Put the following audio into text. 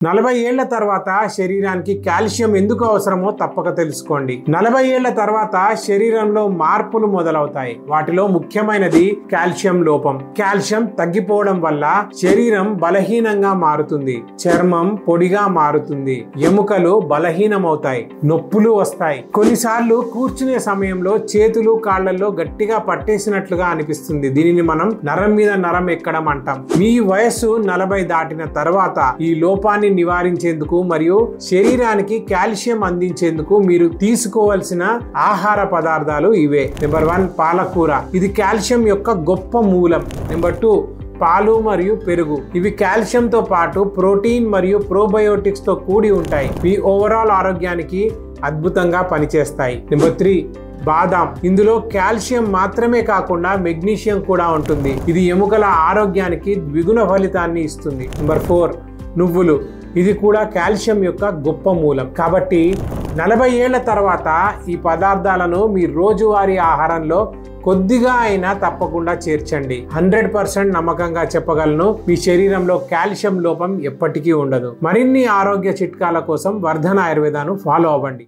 40 ఏళ్ల తర్వాత శరీరానికి కాల్షియం ఎందుకు అవసరమో తప్పక తెలుసుకోండి. 40 ఏళ్ల తర్వాత శరీరంలో మార్పులు మొదలవుతాయి. వాటిలో ముఖ్యమైనది కాల్షియం లోపం. కాల్షియం తగ్గిపోవడం వల్ల శరీరం బలహీనంగా మారుతుంది, చర్మం పొడిగా మారుతుంది, ఎముకలు బలహీనమవుతాయి, నొప్పులు వస్తాయి. కొన్నిసార్లు కూర్చునే సమయంలో చేతులు కాళ్లలో గట్టిగా పట్టేసినట్లుగా అనిపిస్తుంది. దీనిని మనం నరం మీద నరం ఎక్కడం అంటాం. మీ వయస్సు 40 దాటిన తర్వాత ఈ లోపాన్ని నివారించేందుకు మరియు శరీరానికి కాల్షియం అందించేందుకు మీరు తీసుకోవాల్సిన ఆహార పదార్థాలు ఇవే. నెంబర్ 1 పాలకూర. ఇది కాల్షియం యొక్క గొప్ప మూలం. నెంబర్ 2 పాలు మరియు పెరుగు. ఇవి కాల్షియంతో పాటు ప్రోటీన్ మరియు ప్రోబయోటిక్స్ తో కూడి ఉంటాయి. మీ ఓవరాల్ ఆరోగ్యానికి అద్భుతంగా పనిచేస్తాయి. నెంబర్ 3 బాదాం. ఇందులో కాల్షియం మాత్రమే కాకుండా మెగ్నీషియం కూడా ఉంటుంది. ఇది ఎముకల ఆరోగ్యానికి ద్విగుణ ఫలితాన్ని ఇస్తుంది. నెంబర్ 4 నువ్వులు. ఇది కూడా కాల్షియం యొక్క గొప్ప మూలం. కాబట్టి 40 ఏళ్ల తర్వాత ఈ పదార్థాలను మీ రోజువారీ ఆహారంలో కొద్దిగా అయినా తప్పకుండా చేర్చండి. 100% నమ్మకంగా చెప్పగలను, మీ శరీరంలో కాల్షియం లోపం ఎప్పటికీ ఉండదు. మరిన్ని ఆరోగ్య చిట్కాల కోసం వర్ధన్ ఆయుర్వేదాను ఫాలో అవ్వండి.